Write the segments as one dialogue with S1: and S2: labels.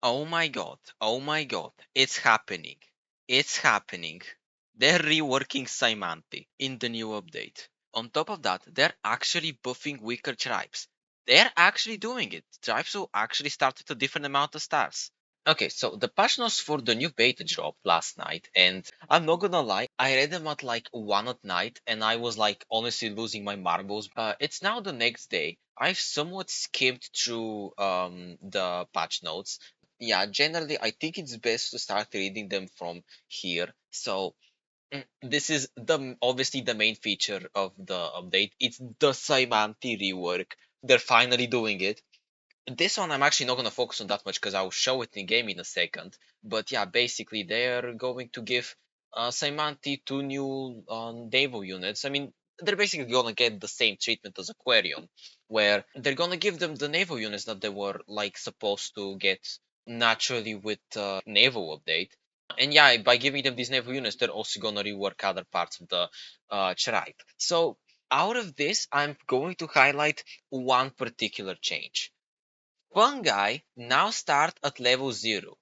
S1: Oh my god. Oh my god. It's happening. It's happening. They're reworking Cymanti in the new update. On top of that, they're actually buffing weaker tribes. They're actually doing it. Tribes will actually start with a different amount of stars. Okay, so the patch notes for the new beta dropped last night, and I'm not gonna lie, I read them at like 1 at night, and I was like honestly losing my marbles. It's now the next day. I've somewhat skimmed through the patch notes. Yeah, generally, I think it's best to start reading them from here. So this is the obviously the main feature of the update. It's the Cymanti rework. They're finally doing it. This one I'm actually not going to focus on that much because I'll show it in game in a second. But yeah, basically they're going to give Cymanti two new naval units. I mean, they're basically going to get the same treatment as Aquarium, where they're going to give them the naval units that they were like supposed to get naturally with naval update. And yeah, by giving them these naval units, they're also going to rework other parts of the tribe. So out of this, I'm going to highlight one particular change. Fungi now start at level 0.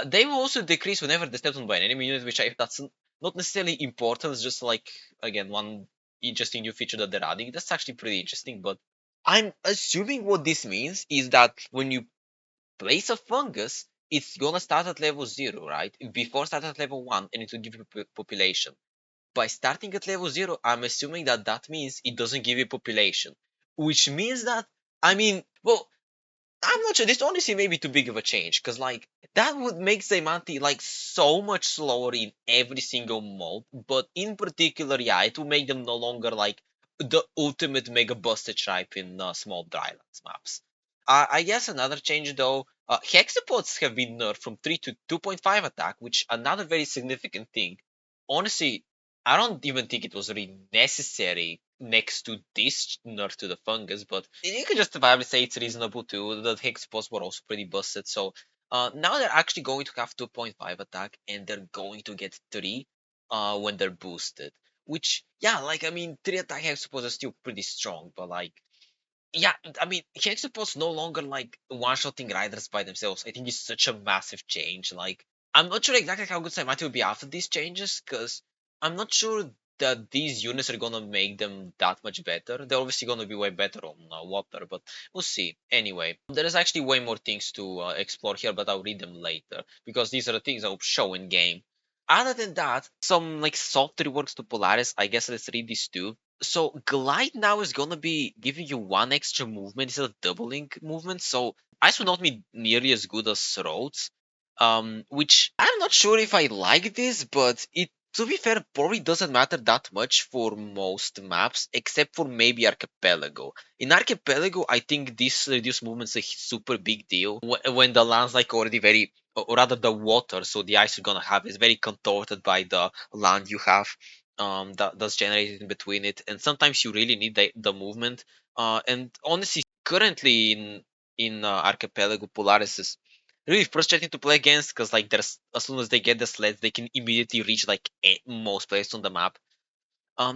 S1: They will also decrease whenever they step on by an enemy unit, which that's not necessarily important. It's just like, again, one interesting new feature that they're adding. That's actually pretty interesting, but I'm assuming what this means is that when you place a fungus, it's gonna start at level 0, right? Before start at level 1, and it will give you population. By starting at level 0, I'm assuming that that means it doesn't give you population. Which means that, I mean, well, I'm not sure. This honestly may be too big of a change, because like that would make Cymanti like so much slower in every single mode. But in particular, yeah, it will make them no longer like the ultimate mega busted tribe in small drylands maps. I guess another change though, hexapods have been nerfed from 3 to 2.5 attack, which another very significant thing. Honestly, I don't even think it was really necessary next to this nerf to the fungus, but you could justifiably say it's reasonable too. The hexapods were also pretty busted, so now they're actually going to have 2.5 attack, and they're going to get 3 when they're boosted. Which, yeah, like I mean, 3 attack hexapods are still pretty strong, but like yeah, I mean, Hexapods no longer like one-shotting riders by themselves. I think it's such a massive change. Like, I'm not sure exactly how good Saimati will be after these changes, because I'm not sure that these units are gonna make them that much better. They're obviously gonna be way better on water, but we'll see. Anyway, there is actually way more things to explore here, but I'll read them later because these are the things I'll show in game. Other than that, some like soft reworks to Polaris. I guess let's read these two. So glide now is gonna be giving you one extra movement instead of doubling movement. So ice will not be nearly as good as roads. Which I'm not sure if I like this, but it to be fair probably doesn't matter that much for most maps, except for maybe Archipelago. In Archipelago, I think this reduced movement's a super big deal when the land's like already very, or rather the water, so the ice you're gonna have is very contorted by the land you have that's generated in between it, and sometimes you really need the movement. And honestly, currently in Archipelago, Polaris is really frustrating to play against because like there's as soon as they get the sleds, they can immediately reach like most places on the map.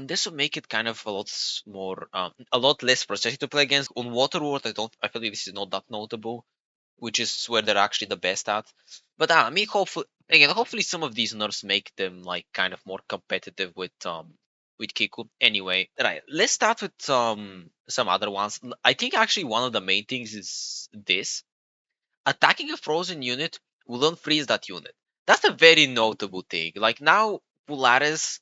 S1: This will make it kind of a lot more, a lot less frustrating to play against. On Waterworld, I feel like this is not that notable, which is where they're actually the best at. But I mean, hopefully some of these nerfs make them like kind of more competitive with Kiku. Anyway, right, let's start with some other ones. I think actually one of the main things is this: attacking a frozen unit will unfreeze that unit. That's a very notable thing. Like now, Polaris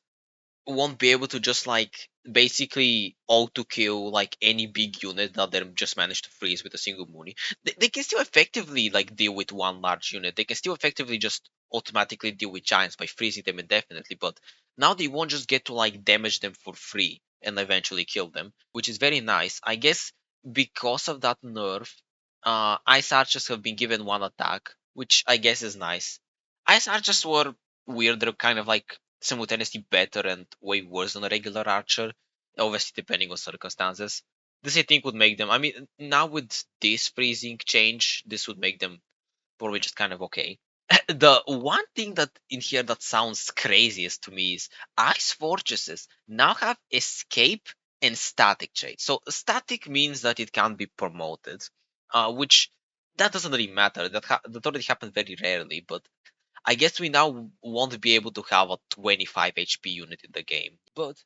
S1: won't be able to just like basically auto kill like any big unit that they just managed to freeze with a single Mooney. They can still effectively like deal with one large unit. They can still effectively just automatically deal with giants by freezing them indefinitely. But now they won't just get to like damage them for free and eventually kill them, which is very nice. I guess because of that nerf, ice archers have been given one attack, which I guess is nice. Ice archers were weird. They're kind of like simultaneously better and way worse than a regular archer, obviously depending on circumstances. This I think would make them. I mean, now with this freezing change, this would make them probably just kind of okay. The one thing that in here that sounds craziest to me is ice fortresses now have escape and static trait. So static means that it can't be promoted, which that doesn't really matter. That already happened very rarely, but I guess we now won't be able to have a 25 HP unit in the game. But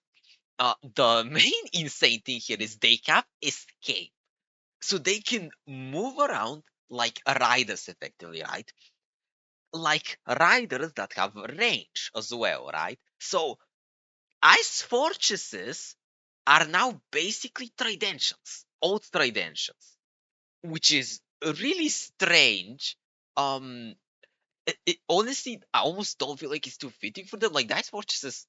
S1: the main insane thing here is they have escape, so they can move around like riders, effectively, right? Like riders that have range as well, right? So ice fortresses are now basically tridentials, old tridentials, which is really strange. Honestly, I almost don't feel like it's too fitting for them. Like the ice fortresses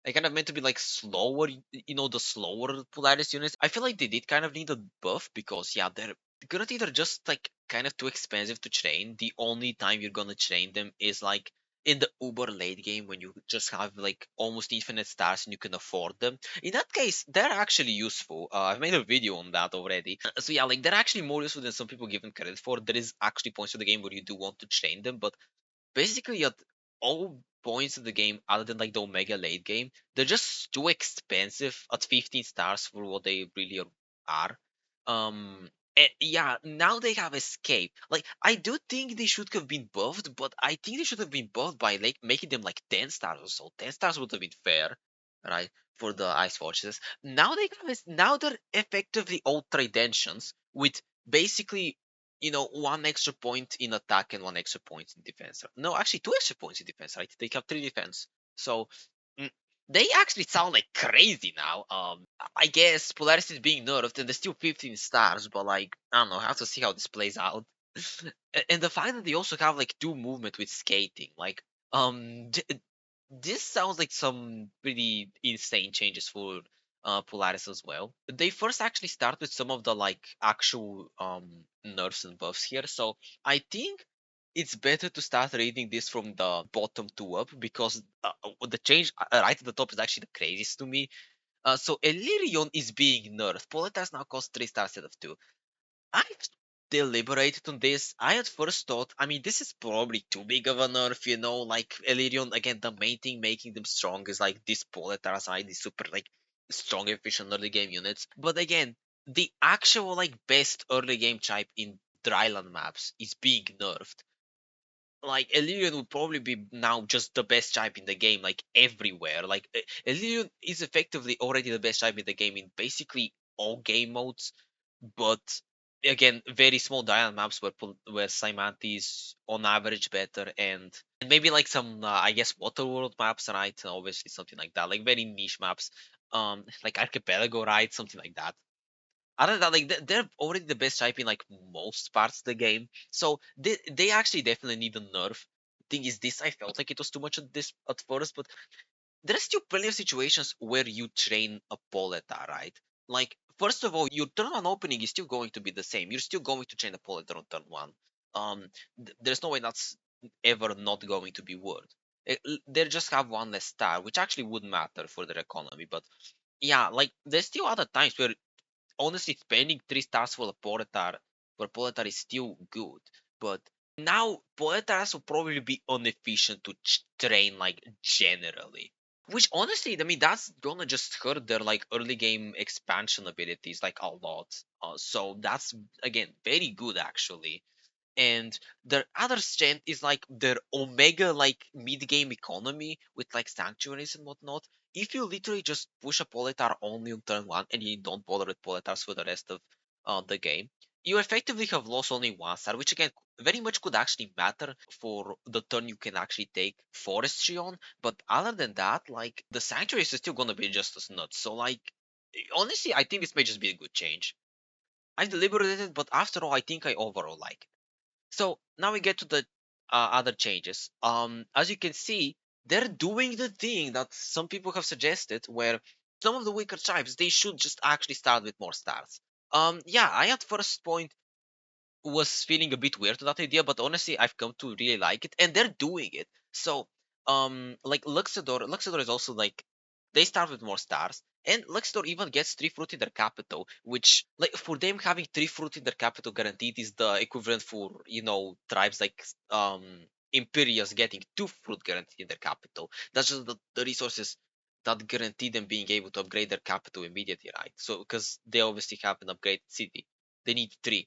S1: are kind of meant to be like slower, the slower Polaris units. I feel like they did kind of need a buff because yeah, they're currently they're just like kind of too expensive to train. The only time you're gonna train them is like in the uber late game when you just have like almost infinite stars and you can afford them. In that case, they're actually useful. I've made a video on that already. So yeah, like they're actually more useful than some people give them credit for. There is actually points of the game where you do want to train them, but basically at all points of the game other than like the omega late game, they're just too expensive at 15 stars for what they really are. And yeah, now they have escape. Like I do think they should have been buffed, but I think they should have been buffed by like making them like 10 stars or so. 10 stars would have been fair, right? For the ice forces. Now they have now they're effectively all tridentians with basically one extra point in attack and one extra point in defense. No, actually, two extra points in defense, right? They have three defense. So mm, they actually sound like crazy now. I guess Polaris is being nerfed and they're still 15 stars, but like, I don't know, I have to see how this plays out. And the fact that they also have like two movement with skating, like, this sounds like some pretty insane changes for Polaris as well. They first actually start with some of the like actual nerfs and buffs here, so I think it's better to start reading this from the bottom to up because the change right at the top is actually the craziest to me. So Illyrion is being nerfed. Politas now costs 3 stars instead of 2. I've deliberated on this. I at first thought, I mean, this is probably too big of a nerf, like Illyrion, again, the main thing making them strong is like this Poletar side, these super like strong, efficient early game units. But again, the actual like best early game type in dryland maps is being nerfed. Like Illyrian would probably be now just the best type in the game, like everywhere. Like Illyrian is effectively already the best type in the game in basically all game modes, but again, very small dial maps where Cymanti is on average better, and maybe like some I guess water world maps, right? Obviously something like that, like very niche maps, like archipelago, right? Something like that. Other than that, like they're already the best type in like most parts of the game, so they actually definitely need a nerf. Thing is, this I felt like it was too much at this at first, but there are still plenty of situations where you train a Poleta, right? Like, first of all, your turn one opening is still going to be the same. You're still going to train a Poleta on turn one. There's no way that's ever not going to be worth. They just have one less star, which actually would matter for their economy. But yeah, like there's still other times where honestly spending 3 stars for a Poletar is still good. But now Poletars will probably be inefficient to train like generally. Which honestly, I mean, that's gonna just hurt their like early game expansion abilities like a lot. So that's again very good actually. And their other strength is like their omega like mid game economy with like sanctuaries and whatnot. If you literally just push a Poletar only on turn one and you don't bother with Poletars for the rest of the game, you effectively have lost only 1 star, which again very much could actually matter for the turn you can actually take forestry on. But other than that, like the sanctuaries is still gonna be just as nuts. So like honestly, I think this may just be a good change. I deliberated, but after all, I think I overall like it. So now we get to the other changes. As you can see, they're doing the thing that some people have suggested, where some of the weaker tribes they should just actually start with more stars. Yeah, I at first point was feeling a bit weird to that idea, but honestly, I've come to really like it, and they're doing it. So, like Luxador is also like they start with more stars, and Luxador even gets 3 fruit in their capital, which like for them having 3 fruit in their capital guaranteed is the equivalent for tribes like Imperius getting 2 fruit guaranteed in their capital. That's just the resources that guarantee them being able to upgrade their capital immediately, right? So because they obviously have an upgraded city, they need three.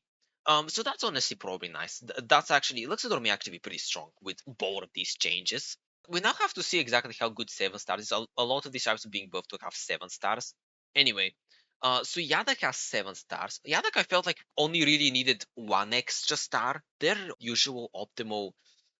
S1: So that's honestly probably nice. That's actually Luxador may actually be pretty strong with both of these changes. We now have to see exactly how good 7 stars is. A lot of these types are being buffed to have 7 stars. Anyway, so Yadak has 7 stars. Yadak, I felt like only really needed one extra star. Their usual optimal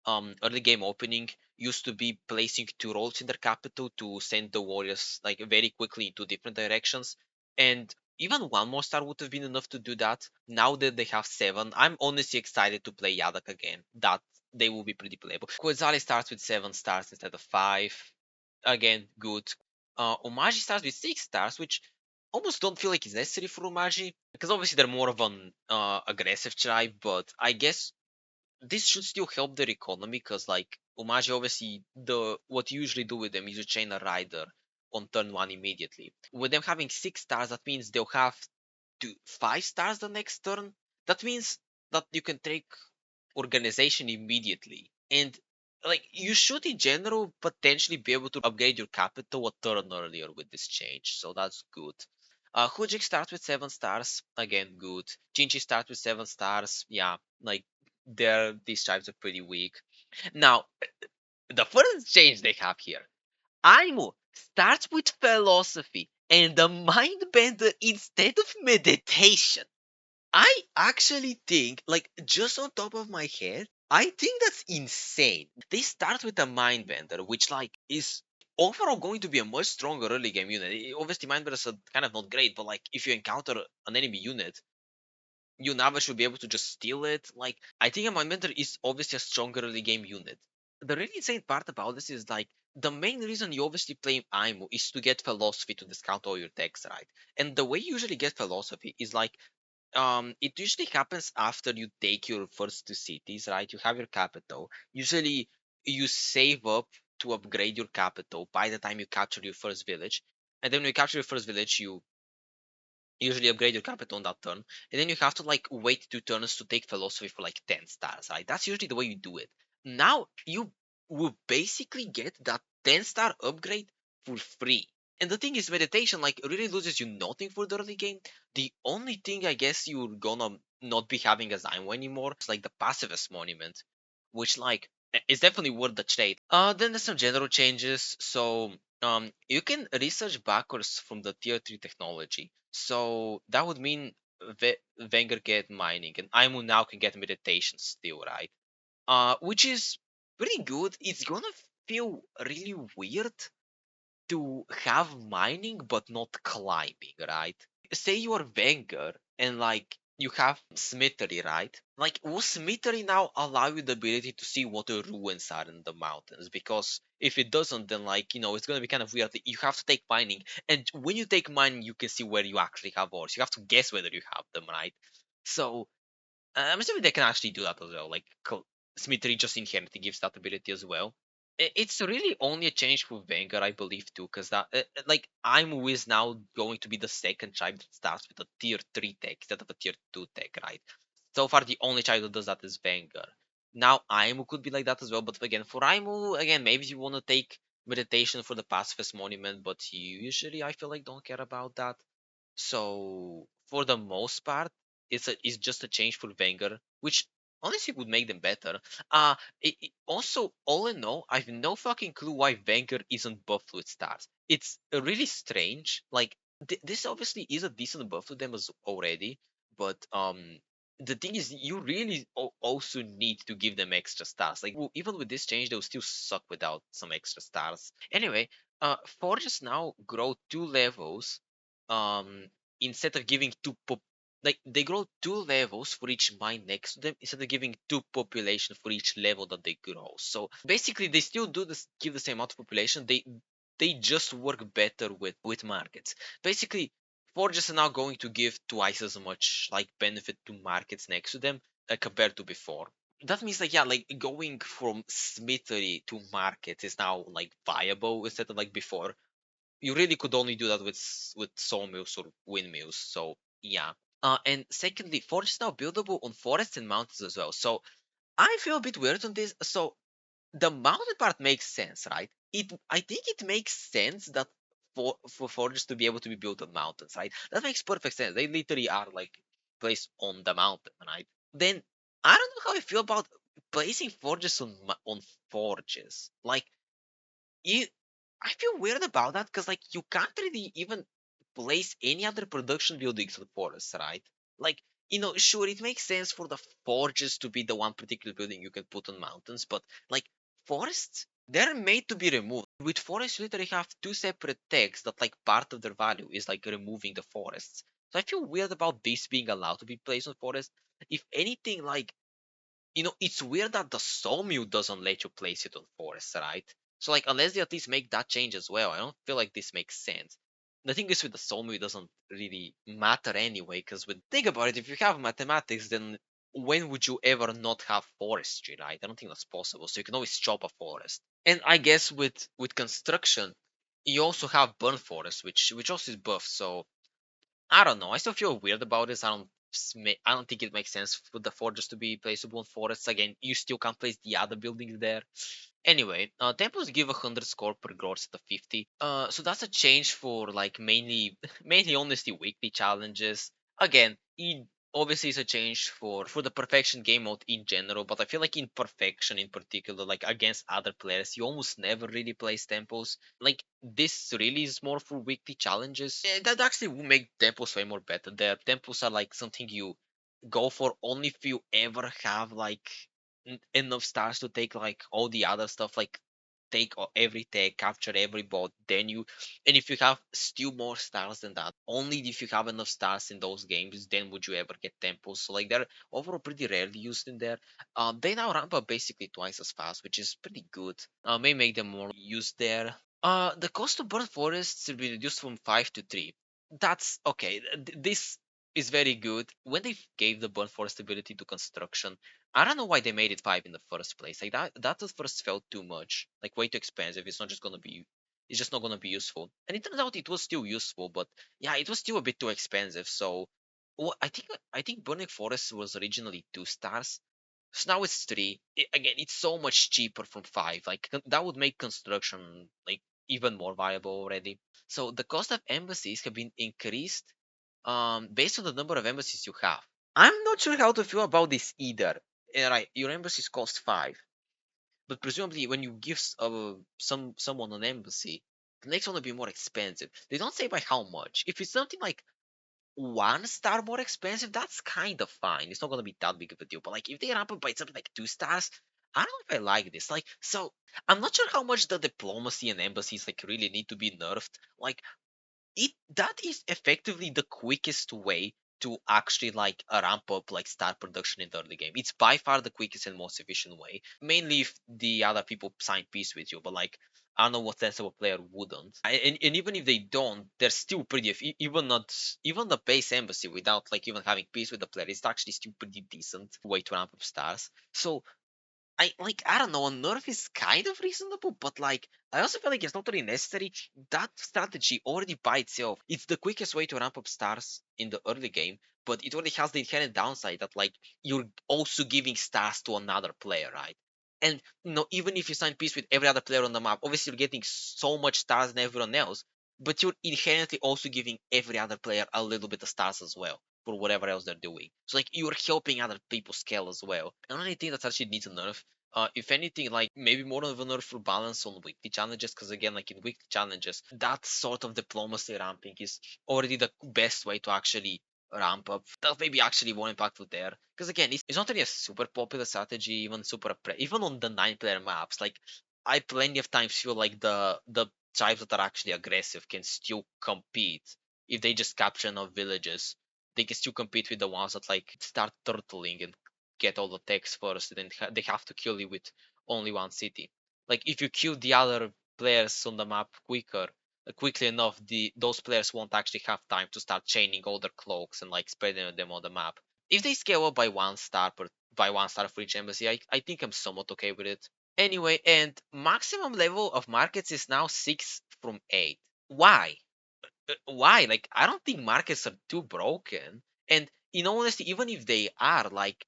S1: early game opening used to be placing 2 rolls in their capital to send the warriors like very quickly into different directions. And even one more star would have been enough to do that. Now that they have 7, I'm honestly excited to play Yadak again. That they will be pretty playable. Quetzali starts with 7 stars instead of 5. Again, good. Omaji starts with 6 stars, which almost don't feel like it's necessary for Omaji because obviously they're more of an aggressive tribe. But I guess this should still help their economy because like Umaji obviously the what you usually do with them is you chain a rider on turn 1 immediately. With them having 6 stars, that means they'll have 5 stars the next turn. That means that you can take organization immediately. And like you should in general potentially be able to upgrade your capital a turn earlier with this change. So that's good. Hujik starts with 7 stars. Again, good. Chinchi starts with 7 stars. Yeah, like these types are pretty weak. Now, the first change they have here. Aimu starts with philosophy and the mind bender instead of meditation. I actually think, like, just on top of my head, I think that's insane. They start with a mind bender, which like is overall going to be a much stronger early game unit. Obviously, mind benders are kind of not great, but like if you encounter an enemy unit, you never should be able to just steal it. Like, I think a mind bender is obviously a stronger early game unit. The really insane part about this is like the main reason you obviously play Aimu is to get philosophy to discount all your decks, right? And the way you usually get philosophy is like it usually happens after you take your first 2 cities, right? You have your capital. Usually you save up to upgrade your capital by the time you capture your first village. And then when you capture your first village, you usually upgrade your capital on that turn. And then you have to like wait 2 turns to take philosophy for like 10 stars, right? That's usually the way you do it. Now you will basically get that 10-star upgrade for free. And the thing is, meditation like really loses you nothing for the early game. The only thing I guess you're gonna not be having as Imo anymore is like the pacifist monument, which like is definitely worth the trade. Then there's some general changes. So you can research backwards from the tier 3 technology. So that would mean Wenger get mining and Aimu now can get meditation still, right? Which is pretty good. It's gonna feel really weird to have mining but not climbing, right? Say you are Wenger and like you have Smittery, right? Like will Smittery now allow you the ability to see what the ruins are in the mountains? Because if it doesn't, then like it's gonna be kind of weird. You have to take mining, and when you take mining, you can see where you actually have ores. You have to guess whether you have them, right? So I'm assuming they can actually do that as well. Like Smittery just inherently gives that ability as well. It's really only a change for Wenger, I believe, too, because that like I'm is now going to be the second tribe that starts with a tier 3 tech instead of a tier 2 tech, right? So far, the only tribe that does that is Wenger. Now Aimu could be like that as well, but again, for Aimu, again, maybe you want to take meditation for the pacifist monument, but usually I feel like don't care about that. So for the most part, it's just a change for Wenger, which honestly would make them better. Also, all in all, I've no fucking clue why Wenger isn't buffed with stars. It's really strange. Like this obviously is a decent buff to them as already, but the thing is, you really also need to give them extra stars. Like even with this change, they'll still suck without some extra stars. Anyway, Forges now grow 2 levels um instead of giving like they grow 2 levels for each mine next to them instead of giving 2 population for each level that they grow. So basically they still do this, give the same amount of population. They just work better with markets. Basically forges are now going to give twice as much like benefit to markets next to them compared to before. That means like yeah, like going from smithy to market is now like viable instead of like before you really could only do that with sawmills or windmills. So yeah. And secondly, forest is now buildable on forests and mountains as well. So I feel a bit weird on this. So the mountain part makes sense, right? I think it makes sense that for forges to be able to be built on mountains, right? That makes perfect sense. They literally are like placed on the mountain, right? Then I don't know how I feel about placing forges on forges. Like you, I feel weird about that because like you can't really even place any other production buildings on forests, right? Like sure, it makes sense for the forges to be the one particular building you can put on mountains, but like forests, they're made to be removed. With forests, you literally have two separate tags that like part of their value is like removing the forests. So I feel weird about this being allowed to be placed on forests. If anything, like it's weird that the sawmill doesn't let you place it on forest, right? So like unless they at least make that change as well, I don't feel like this makes sense. The thing is with the sawmill it doesn't really matter anyway, because when think about it, if you have mathematics, then when would you ever not have forestry, right? I don't think that's possible. So you can always chop a forest. And I guess with construction, you also have burn forest, which also is buff. So I don't know. I still feel weird about this. I don't think it makes sense for the fortress to be placeable in forests. Again, you still can't place the other buildings there. Anyway, temples give 100 score per growth at the 50. So that's a change for like mainly mainly honestly weekly challenges. Again, it obviously is a change for the perfection game mode in general, but I feel like in perfection in particular, like against other players, you almost never really place temples. Like this really is more for weekly challenges. That actually will make temples way more better. There, temples are like something you go for only if you ever have like enough stars to take like all the other stuff, like take every tag, capture every bot, then you, and if you have still more stars than that, only if you have enough stars in those games, then would you ever get temples. So like they're overall pretty rarely used in there. They now ramp up basically twice as fast, which is pretty good. May make them more used there. The cost to burn forests will be reduced from 5 to 3. That's okay. This is very good. When they gave the burn forest ability to construction, I don't know why they made it 5 in the first place. Like that at first felt too much, like way too expensive. It's just not gonna be useful. And it turns out it was still useful, but yeah, it was still a bit too expensive. So, I think Burning Forest was originally 2 stars, so now it's 3. Again, it's so much cheaper from 5. Like that would make construction like even more viable already. So the cost of embassies have been increased based on the number of embassies you have. I'm not sure how to feel about this either. Right, your embassies cost 5, but presumably when you give someone an embassy, the next one will be more expensive. They don't say by how much. If it's something like 1 star more expensive, that's kind of fine. It's not gonna be that big of a deal. But like if they ramp up by something like 2 stars, I don't know if I like this. Like, so I'm not sure how much the diplomacy and embassies like really need to be nerfed. Like it that is effectively the quickest way to actually like ramp up like start production in the early game. It's by far the quickest and most efficient way. Mainly if the other people sign peace with you, but like I don't know what sensible player wouldn't. And even if they don't, they're still pretty. Even not even the base embassy without like even having peace with the player, it's actually still pretty decent way to ramp up stars. So I don't know, a nerf is kind of reasonable, but like I also feel like it's not really necessary. That strategy already by itself, it's the quickest way to ramp up stars in the early game, but it already has the inherent downside that like you're also giving stars to another player, right? And even if you sign peace with every other player on the map, obviously you're getting so much stars than everyone else, but you're inherently also giving every other player a little bit of stars as well for whatever else they're doing. So like you're helping other people scale as well. I don't really think that actually needs a nerf. If anything, like maybe more of a nerf for balance on weekly challenges, because again, like in weekly challenges, that sort of diplomacy ramping is already the best way to actually ramp up. That may be actually more impactful there, because again, it's not really a super popular strategy, even even on the 9-player maps. Like I plenty of times feel like the tribes that are actually aggressive can still compete if they just capture enough villages. They can still compete with the ones that like start turtling and get all the techs first, and then they have to kill you with only one city. Like if you kill the other players on the map quickly enough, those players won't actually have time to start chaining all their cloaks and like spreading them on the map. If they scale up by 1 star for each embassy, I think I'm somewhat okay with it. Anyway, and maximum level of markets is now 6 from 8. Why? Why? Like, I don't think markets are too broken. And in honesty, even if they are, like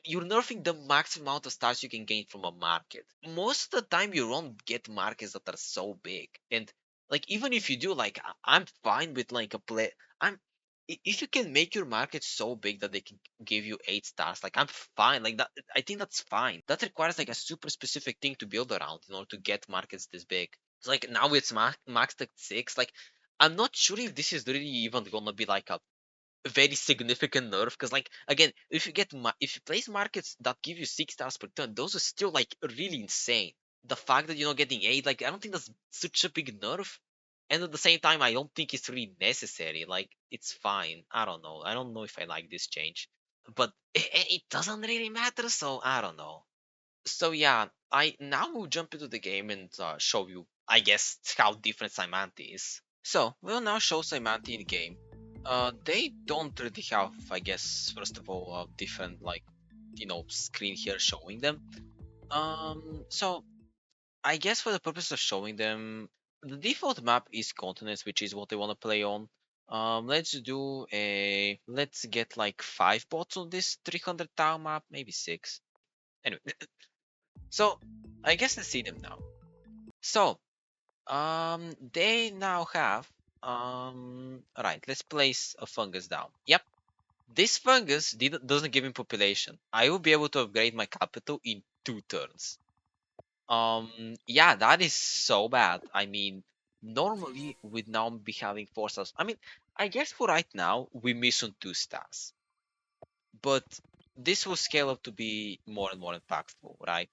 S1: you're nerfing the maximum amount of stars you can gain from a market. Most of the time, you don't get markets that are so big. And Like even if you do, like I'm fine with like a play. I'm if you can make your market so big that they can give you 8 stars, like I'm fine. Like that, I think that's fine. That requires like a super specific thing to build around in order to get markets this big. So like now it's maxed at 6. Like I'm not sure if this is really even gonna be like a very significant nerf, because like again, if you get if you place markets that give you 6 stars per turn, those are still like really insane. The fact that you're not getting 8, like I don't think that's such a big nerf, and at the same time I don't think it's really necessary. Like it's fine. I don't know if I like this change, but it doesn't really matter, so I don't know. So yeah, I now will jump into the game and show you, I guess, how different Cymanti is. So we'll now show Cymanti in game. They don't really have, I guess, first of all, a different like, screen here showing them. So I guess for the purpose of showing them, the default map is continents, which is what they want to play on. Let's get like 5 bots on this 300 tile map, maybe 6. Anyway, so I guess let's see them now. So they now have right. Let's place a fungus down. Yep, this fungus doesn't give him population. I will be able to upgrade my capital in 2 turns. Yeah, that is so bad. I mean, normally we'd now be having 4 stars. I mean, I guess for right now we miss on 2 stars, but this will scale up to be more and more impactful, right?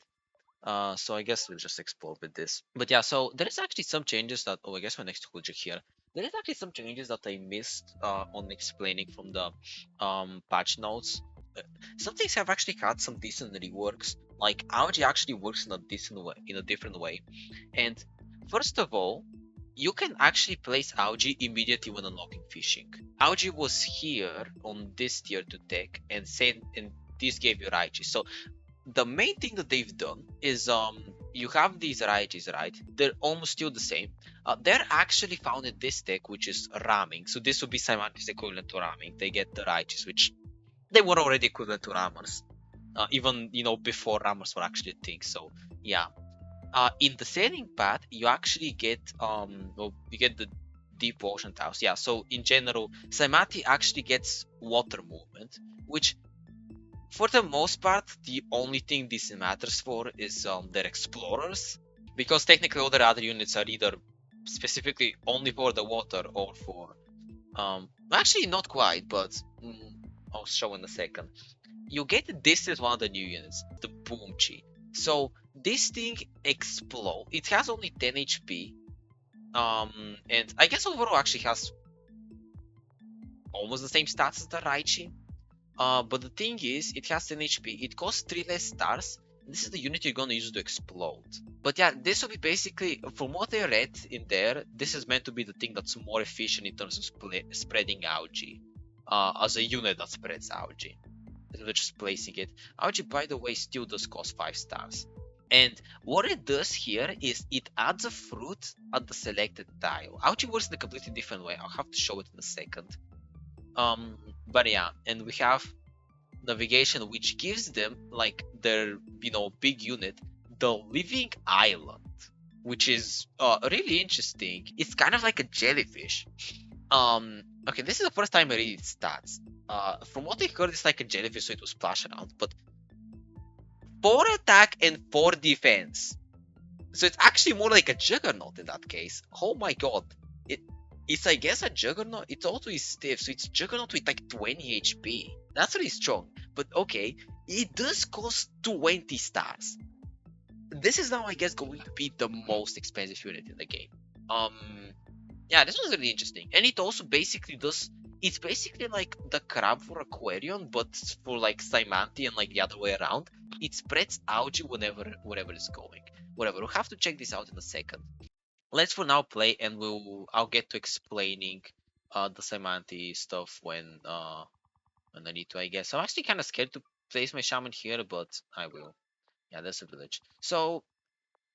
S1: So I guess we'll just explore with this. But yeah, so there is actually some changes that. Oh, I guess my next widget here. There is actually some changes that I missed on explaining from the patch notes. Uh, some things have actually had some decent reworks. Like Algae actually works in a decent way, in a different way. And first of all, you can actually place Algae immediately when unlocking fishing. Algae was here on this tier to take and send, and this gave you Raichi. So the main thing that they've done is you have these Raijis, right? They're almost still the same. They're actually found in this deck, which is ramming. So this would be Cymanti's equivalent to ramming. They get the Raijis, which they were already equivalent to rammers. Even before rammers were actually a thing. So yeah. In the sailing path, you actually get you get the deep ocean tiles. Yeah, so in general, Cymanti actually gets water movement, which for the most part, the only thing this matters for is their explorers, because technically all their other units are either specifically only for the water or for actually not quite, but I'll show in a second. You get this is one of the new units, the Boomchi. So this thing explode. It has only 10 HP, and I guess overall actually has almost the same stats as the Raichi. But the thing is, it has 10 HP, it costs 3 less stars. This is the unit you're gonna use to explode. But yeah, this will be basically, from what I read in there, this is meant to be the thing that's more efficient in terms of spreading Algae. As a unit that spreads Algae. We're just placing it. Algae, by the way, still does cost 5 stars. And what it does here is it adds a fruit at the selected tile. Algae works in a completely different way. I'll have to show it in a second. But yeah, and we have navigation, which gives them like their big unit, the living island, which is really interesting. It's kind of like a jellyfish. Okay, this is the first time I read its stats. From what I heard, it's like a jellyfish, so it will splash around, but 4 attack and 4 defense. So it's actually more like a juggernaut in that case. Oh my god. It's I guess a juggernaut. It also is stiff, so it's juggernaut with like 20 HP. That's really strong. But okay, it does cost 20 stars. This is now I guess going to be the most expensive unit in the game. Yeah, this was really interesting. And it also basically does, it's basically like the crab for Aquarion, but for like Cymanti and like the other way around. It spreads Algae wherever it's going. Whatever, we'll have to check this out in a second. Let's for now play, and I'll get to explaining the Cymanti stuff when I need to, I guess. I'm actually kind of scared to place my shaman here, but I will. Yeah, that's a village. So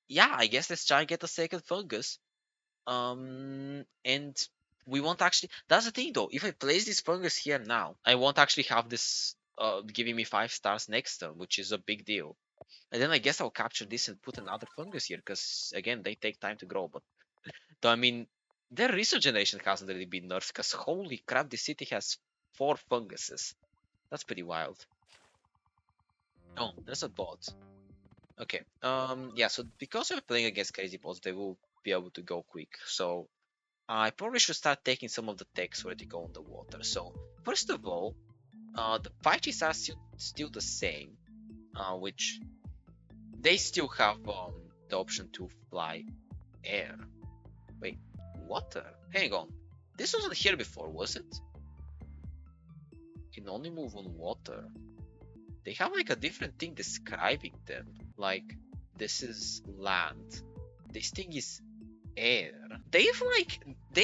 S1: yeah, I guess let's try and get a second fungus. And we won't actually. That's the thing though. If I place this fungus here now, I won't actually have this giving me 5 stars next turn, which is a big deal. And then I guess I'll capture this and put another fungus here, because again they take time to grow. But Though, I mean, their research generation hasn't really been nerfed, because holy crap, this city has 4 funguses. That's pretty wild. Oh, there's a bot. Okay, yeah, so because we're playing against crazy bots, they will be able to go quick. So I probably should start taking some of the techs where they go on the water. So first of all, the fights are still the same, which they still have the option to fly air. Wait, water? Hang on, this wasn't here before, was it? Can only move on water. They have like a different thing describing them. Like, this is land. This thing is air. They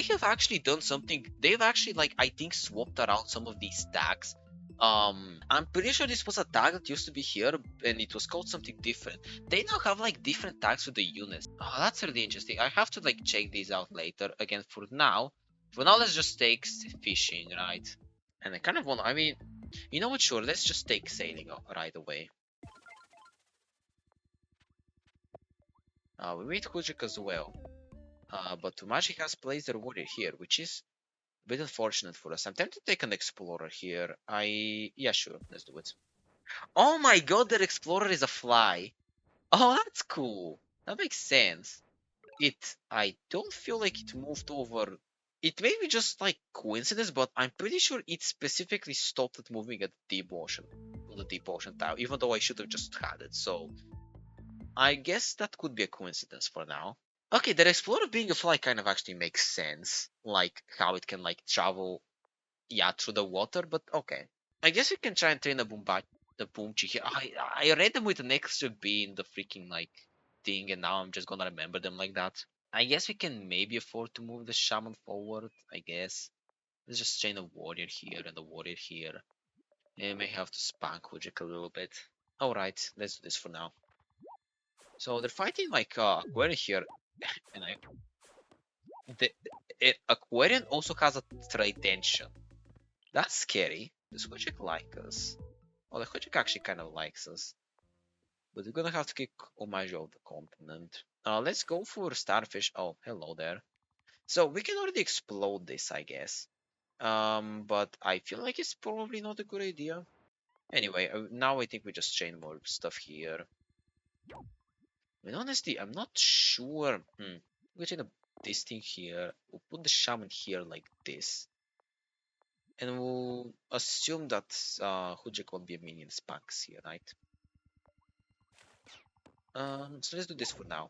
S1: have actually done something. They've actually, like, I think, swapped around some of these tags. I'm pretty sure this was a tag that used to be here and it was called something different. They now have like different tags for the units. Oh, that's really interesting. I have to like check these out later. Again, for now, let's just take fishing, right? And I kind of want. I mean, you know what? Sure, let's just take sailing right away. We meet Kujik as well. But Tumaji has placed their warrior here, which is a bit unfortunate for us. I'm tempted to take an explorer here. Yeah, sure, let's do it. Oh my god, their explorer is a fly. Oh, that's cool. That makes sense. I don't feel like it moved over. It may be just like coincidence, but I'm pretty sure it specifically stopped it moving at deep ocean, on the deep ocean tile, even though I should have just had it. So I guess that could be a coincidence for now. Okay, the explorer being a fly kind of actually makes sense, like how it can like travel, yeah, through the water. But okay, I guess we can try and train the boomchi here. I read them with an extra B in the freaking like thing, and now I'm just gonna remember them like that. I guess we can maybe afford to move the shaman forward. I guess let's just train a warrior here and a warrior here. And may have to spank Hujik a little bit. All right, let's do this for now. So they're fighting like Aquarian here, and Aquarian also has a Tridention. That's scary. Does Hojik like us? Well, the Hojik actually kind of likes us. But we're gonna have to kick Homage off the continent. Let's go for Starfish. Oh, hello there. So we can already explode this, I guess. But I feel like it's probably not a good idea. Anyway, now I think we just chain more stuff here. And honestly, I'm not sure. We're chain this thing here. We'll put the shaman here like this. And we'll assume that Hujik won't be a minion spanks here, right? So let's do this for now.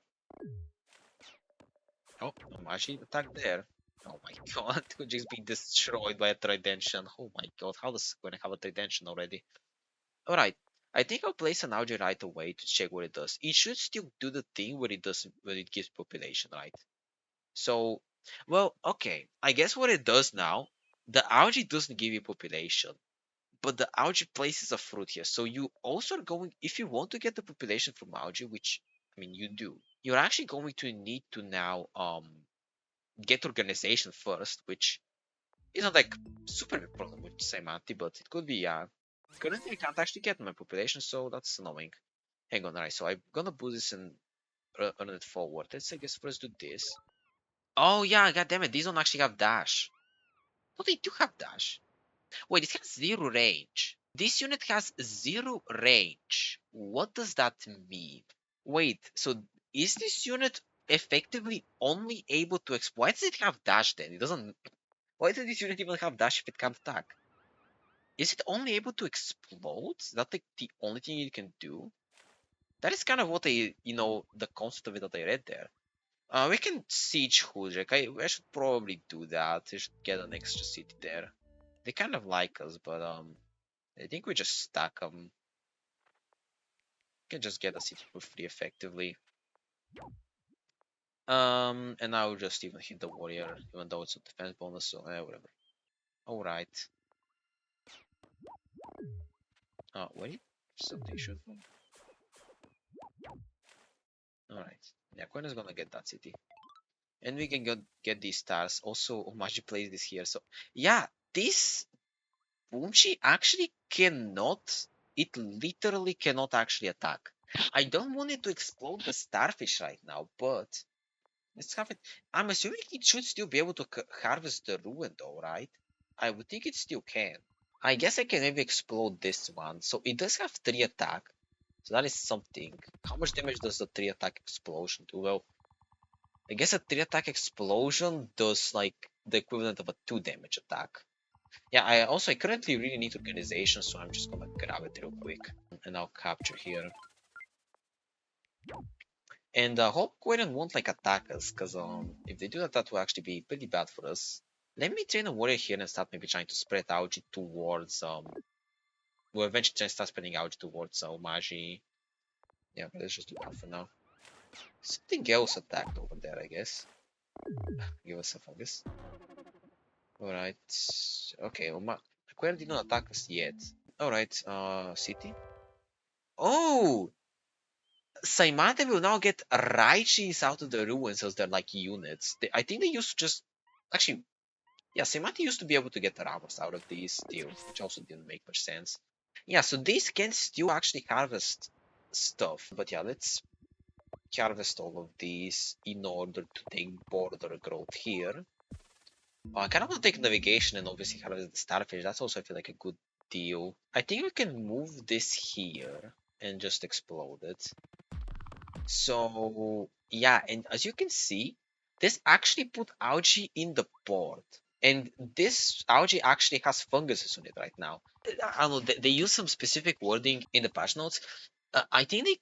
S1: Oh, I'm actually attacked there. Oh my god, Hujik's being destroyed by a Tridention. Oh my god, how does going to have a Tridention already? Alright, I think I'll place an algae right away to check what it does. It should still do the thing where it does when it gives population, right? So, well, okay. I guess what it does now, the algae doesn't give you population, but the algae places a fruit here. So you also are going, if you want to get the population from algae, which I mean you do, you're actually going to need to now get organization first, which isn't like super big problem with Cymanti, but it could be, yeah. Currently I can't actually get my population, so that's annoying. Hang on, alright, so I'm gonna boost this and run it forward. Let's, I guess, first do this. Oh yeah, god damn it, these don't actually have dash. No, they do have dash. Wait, it has zero range. This unit has zero range. What does that mean? Wait, so is this unit effectively only able to exploit? Why does it have dash then? It doesn't. Why does this unit even have dash if it can't attack? Is it only able to explode? Is that like the only thing it can do? That is kind of what the concept of it that I read there. We can siege Hudrek. I should probably do that. I should get an extra city there. They kind of like us, but I think we just stack them. Can just get a city for free effectively. And I'll just even hit the warrior, even though it's a defense bonus, so whatever. Alright. Wait. Something should. Alright. Yeah, Quinn is gonna get that city. And we can get these stars. Also, Omaji plays this here. So, yeah, this Boomchi actually cannot. It literally cannot actually attack. I don't want it to explode the starfish right now, but Let's have it. I'm assuming it should still be able to harvest the ruin though, right? I would think it still can. I guess I can maybe explode this one. So it does have 3 attack. So that is something. How much damage does the 3 attack explosion do? Well, I guess a 3 attack explosion does like the equivalent of a 2 damage attack. Yeah, I currently really need organization, so I'm just gonna grab it real quick. And I'll capture here. And hope Quarian won't like attack us, because if they do that, that will actually be pretty bad for us. Let me train a warrior here and start maybe trying to spread algae towards we'll eventually try to start spreading algae towards Omaji. Yeah, but let's just do that for now. Something else attacked over there, I guess. Give us a fungus. Alright. Okay, Aquarian did not attack us yet. Alright, city. Oh! Cymanti will now get Raichis out of the ruins as their like units. I think they used to just actually yeah, Cymanti used to be able to get Ramos out of these too, which also didn't make much sense. Yeah, so these can still actually harvest stuff. But yeah, let's harvest all of these in order to take border growth here. I kind of want to take navigation and obviously harvest the starfish. That's also I feel like a good deal. I think we can move this here and just explode it. So yeah, and as you can see, this actually put algae in the port. And this algae actually has funguses on it right now. I don't know, they use some specific wording in the patch notes. I think they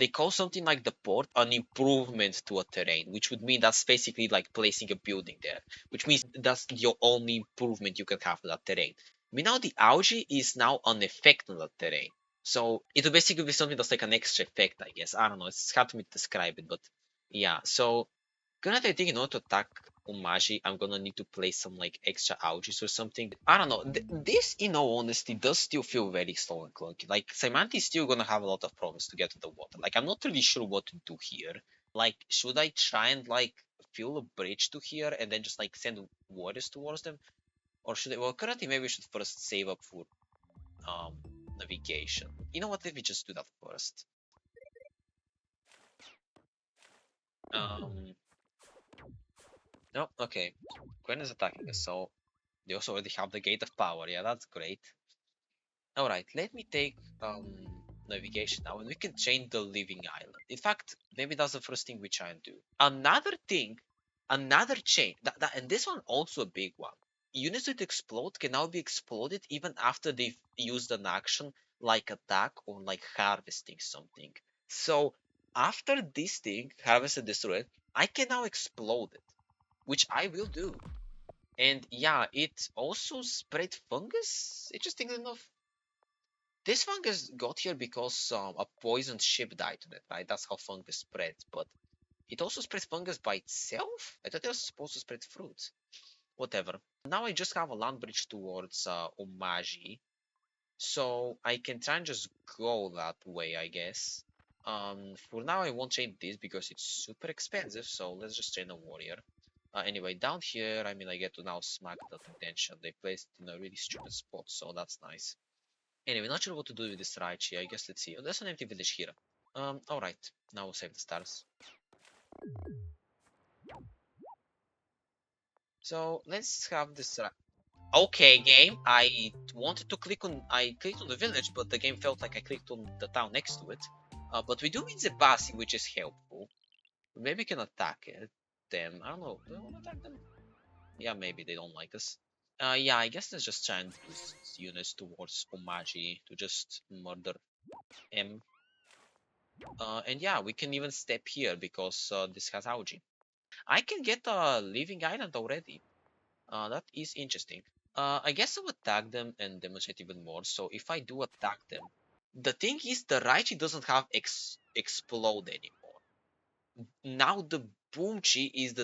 S1: call something like the port an improvement to a terrain, which would mean that's basically like placing a building there, which means that's your only improvement you can have to that terrain. I mean, now the algae is now an effect on that terrain. So it will basically be something that's like an extra effect, I guess. I don't know, it's hard for me to describe it, but yeah. So currently I think in order to attack Umaji, I'm gonna need to place some like extra algae or something. I don't know. This, in all honesty, does still feel very slow and clunky. Like Cymanti is still gonna have a lot of problems to get to the water. Like I'm not really sure what to do here. Like, should I try and like fill a bridge to here and then just like send warriors towards them, or should I? Well, currently maybe we should first save up for um navigation. You know what? Let me just do that first. Um. No. Okay. Gwen is attacking us, so they also already have the Gate of Power. Yeah, that's great. Alright, let me take navigation now, and we can chain the living island. In fact, maybe that's the first thing we try and do. Another thing, another chain, and this one also a big one. Units that explode can now be exploded even after they've used an action like attack or like harvesting something. So after this thing, harvest and destroy it, I can now explode it, which I will do. And yeah, it also spread fungus, interestingly enough. This fungus got here because a poisoned ship died on it, right? That's how fungus spreads. But it also spreads fungus by itself? I thought it was supposed to spread fruits. Whatever. Now I just have a land bridge towards Omaji. So I can try and just go that way, I guess. For now I won't chain this because it's super expensive. So let's just train a warrior. Anyway, down here, I mean, I get to now smack that attention. They placed it in a really stupid spot, so that's nice. Anyway, not sure what to do with this Raichi. I guess let's see. Oh, there's an empty village here. Alright. Now we'll save the stars. So let's have this. Okay, game. I wanted to click on. I clicked on the village, but the game felt like I clicked on the town next to it. But we do mean Zebasi, which is helpful. Maybe we can attack them. I don't know. Do I want to attack them? Yeah, maybe they don't like us. Yeah, I guess let's just try and use units towards Omaji to just murder M. And yeah, we can even step here because this has algae. I can get a living island already. That is interesting. I guess I'll attack them and demonstrate even more. So if I do attack them, the thing is the Raichi doesn't have explode anymore. Now the Boomchi is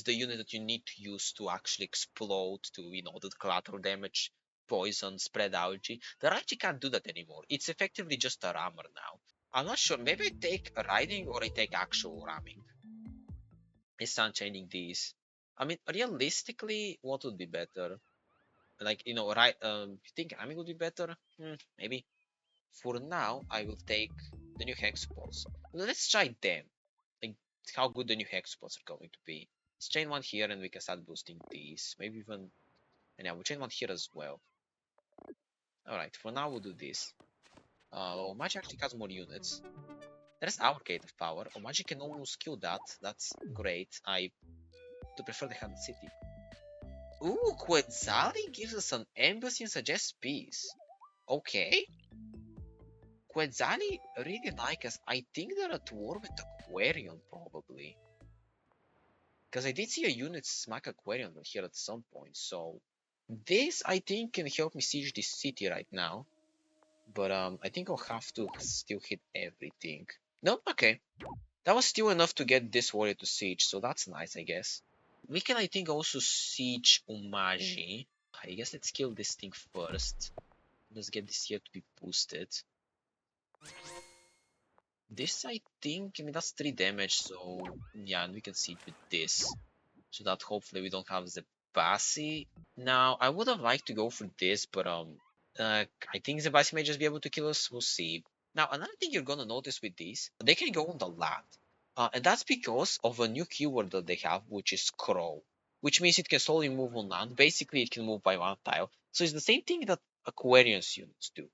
S1: the unit that you need to use to actually explode to the collateral damage, poison, spread algae. The Raichi can't do that anymore. It's effectively just a rammer now. I'm not sure. Maybe I take riding or I take actual ramming. I start changing these. I mean, realistically, what would be better? Like, right? You think ramming would be better? Maybe. For now, I will take the new hex balls. Let's try them. Like, how good the new hex spots are going to be. Let's chain one here and we can start boosting these. Maybe even, and yeah, we'll chain one here as well. Alright, for now we'll do this. Omachi actually has more units. There's our gate of power. Omachi can almost kill that. That's great. I do prefer the Hidden City. Ooh, Quetzali gives us an embassy and suggests peace. Okay. Quetzali really like us. I think they're at war with Aquarium, probably. Because I did see a unit smack Aquarium here at some point, so this I think can help me siege this city right now. But I think I'll have to still hit everything. No, okay. That was still enough to get this warrior to siege, so that's nice, I guess. We can, I think, also siege Umaji. I guess let's kill this thing first. Let's get this here to be boosted. This, I think, I mean, that's 3 damage, so yeah, and we can siege with this. So that hopefully we don't have the Basi. Now, I would have liked to go for this, but I think the Basi may just be able to kill us. We'll see. Now, another thing you're gonna notice with these, they can go on the land. And that's because of a new keyword that they have, which is Crow. Which means it can solely move on land. Basically, it can move by 1 tile. So it's the same thing that Aquarius units do.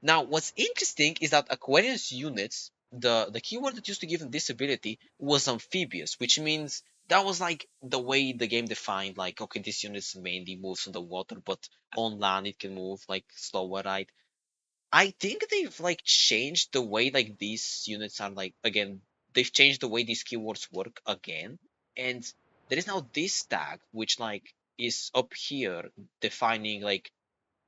S1: Now, what's interesting is that Aquarius units, the keyword that used to give them this ability was amphibious, which means that was like the way the game defined, like, okay, this unit mainly moves on the water, but on land it can move like slower, right? I think they've like changed the way like these units are like again, they've changed the way these keywords work again. And there is now this tag which like is up here defining like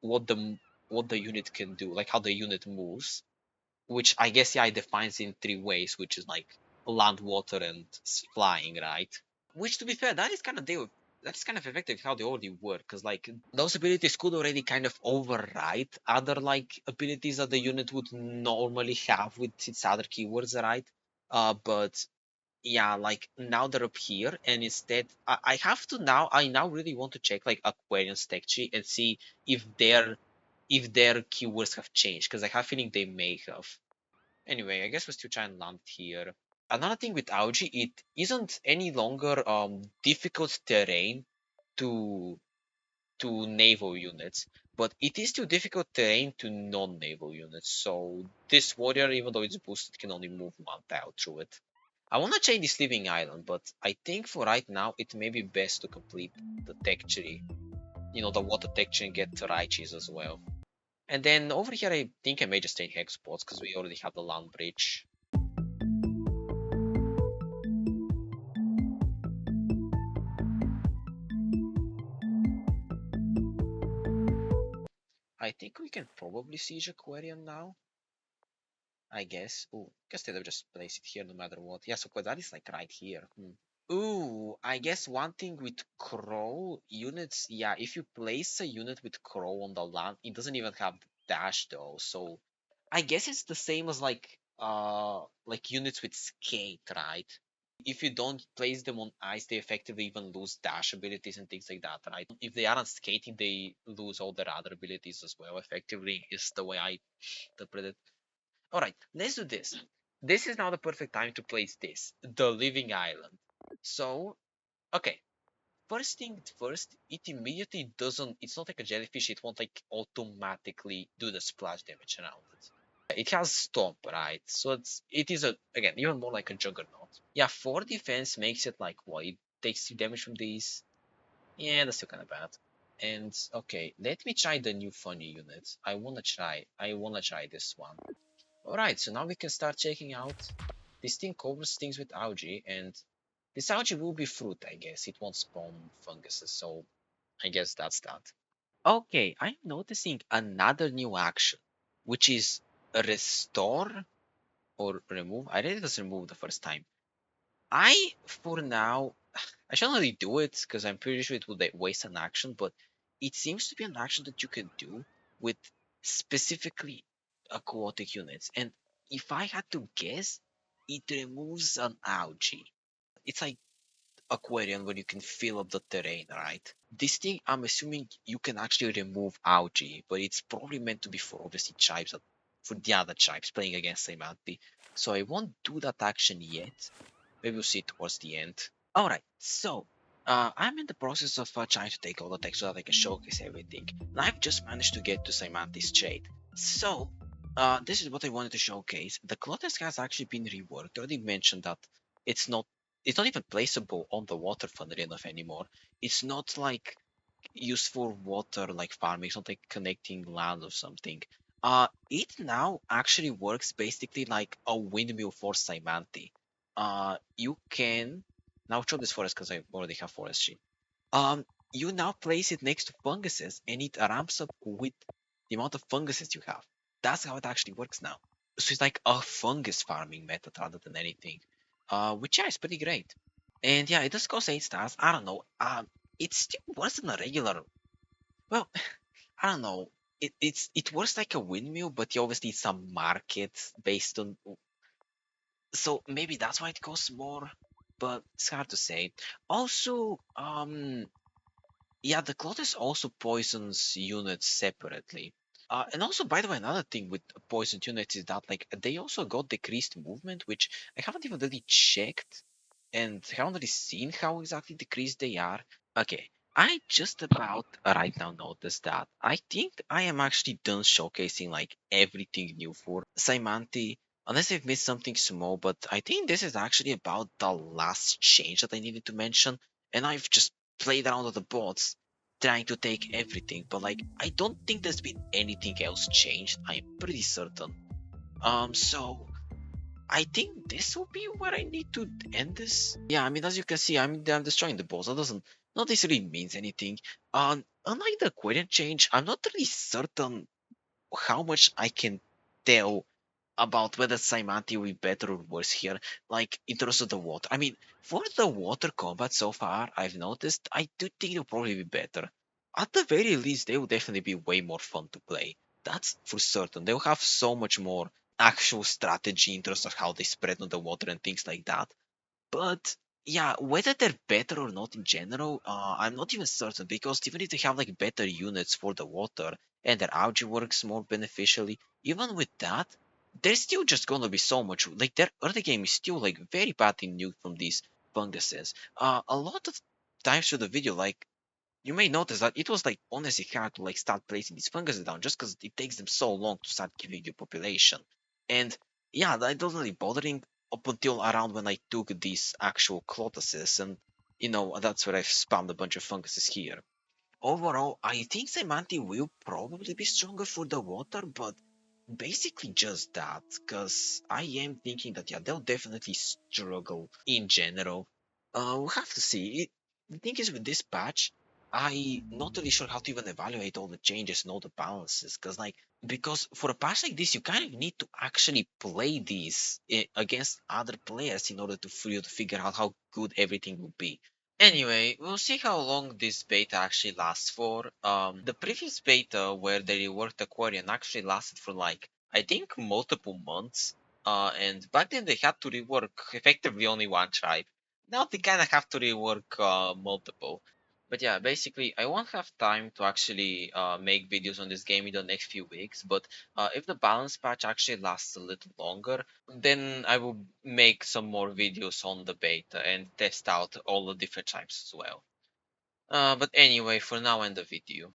S1: what the unit can do, like how the unit moves, which I guess yeah it defines in 3 ways, which is like land, water, and flying, right? Which to be fair, that's kind of effective how they already work, because like those abilities could already kind of override other like abilities that the unit would normally have with its other keywords, right? But yeah, like now they're up here, and instead I have to now I now really want to check like Aquarian's tech tree and see if their keywords have changed, because I have a feeling they may have. Anyway, I guess we're still trying to land here. Another thing with Augie, it isn't any longer difficult terrain to naval units, but it is still difficult terrain to non-naval units. So this warrior, even though it's boosted, can only move 1 tile through it. I want to change this living island, but I think for right now it may be best to complete the tech tree. You know, the water tech tree and get Raichis as well. And then over here, I think I may just take hex spots because we already have the land bridge. I think we can probably siege Aquarium now. I guess. Ooh, guess they'll just place it here no matter what. Yeah, so that is like right here. Ooh, I guess one thing with Crow units, yeah, if you place a unit with Crow on the land, it doesn't even have dash though. So I guess it's the same as like units with skate, right? If you don't place them on ice, they effectively even lose dash abilities and things like that, right? If they aren't skating, they lose all their other abilities as well. Effectively, is the way I interpret it. All right, let's do this. This is now the perfect time to place this, the living island. So, okay, first thing first, it immediately doesn't. It's not like a jellyfish. It won't like automatically do the splash damage around it. It has stomp, right? So it is a again even more like a juggernaut. Yeah, 4 defense makes it like what? It takes 2 damage from these. Yeah, that's still kind of bad. And okay, let me try the new funny unit. I wanna try this one. Alright, so now we can start checking out. This thing covers things with algae, and this algae will be fruit, I guess. It won't spawn funguses, so I guess that's that. Okay, I'm noticing another new action, which is a restore or remove. I read it as remove the first time. For now, I shall not really do it because I'm pretty sure it would like, waste an action, but it seems to be an action that you can do with specifically aquatic units. And if I had to guess, it removes an algae. It's like aquarium where you can fill up the terrain, right? This thing, I'm assuming you can actually remove algae, but it's probably meant to be for obviously tribes for the other tribes playing against Cymanti. So I won't do that action yet. maybe we'll see towards the end. All right, so I'm in the process of trying to take all the text so that I can showcase everything. And I've just managed to get to Cymanti's trade. So this is what I wanted to showcase. The Clottes has actually been reworked. I already mentioned that it's not it's not even placeable on the water funnily enough anymore. It's not like used for water like farming, it's not like connecting land or something. It now actually works basically like a windmill for Cymanti. You can now show this forest because I already have forestry. Um, you now place it next to funguses and it ramps up with the amount of funguses you have. That's how it actually works now. So it's like a fungus farming method rather than anything. Which yeah, is pretty great. And yeah, it does cost 8 stars. I don't know. It's still worse than a regular. Well, I don't know. It works like a windmill, but you obviously need some markets based on. So maybe that's why it costs more. But it's hard to say. Also, yeah, the Clotus also poisons units separately. And also, by the way, another thing with poisoned units is that like they also got decreased movement, which I haven't even really checked, and haven't really seen how exactly decreased they are. Okay, I just about right now noticed that I think I am actually done showcasing like everything new for Cymanti, unless I've missed something small, but I think this is actually about the last change that I needed to mention, and I've just played around with the bots trying to take everything, but like I don't think there's been anything else changed. I'm pretty certain. So I think this will be where I need to end this. Yeah, I mean, as you can see, I'm destroying the boss. That doesn't not necessarily means anything. Unlike the Aquarian change, I'm not really certain how much I can tell about whether Cymanti will be better or worse here, like in terms of the water. I mean, for the water combat so far, I've noticed I do think it'll probably be better. At the very least, they will definitely be way more fun to play. That's for certain. They'll have so much more actual strategy in terms of how they spread on the water and things like that. But yeah, whether they're better or not in general, I'm not even certain because even if they have like better units for the water and their algae works more beneficially, even with that, they're still just gonna be so much like their early game is still like very badly nuked from these funguses. A lot of times through the video, like you may notice that it was like honestly hard to like start placing these funguses down just because it takes them so long to start giving you population. And yeah, that wasn't really bothering up until around when I took these actual clotuses, and that's where I've spammed a bunch of funguses here. Overall, I think Cymanti will probably be stronger for the water, but basically just that, because I am thinking that yeah, they'll definitely struggle in general. We'll have to see. The thing is with this patch, I not really sure how to even evaluate all the changes and all the balances, because for a patch like this, you kind of need to actually play these against other players in order for you to figure out how good everything will be. Anyway, we'll see how long this beta actually lasts for. The previous beta where they reworked Aquarian actually lasted for like, I think multiple months. And back then they had to rework effectively only one tribe. Now they kind of have to rework multiple. But yeah, basically, I won't have time to actually make videos on this game in the next few weeks. But if the balance patch actually lasts a little longer, then I will make some more videos on the beta and test out all the different types as well. But anyway, for now, end the video.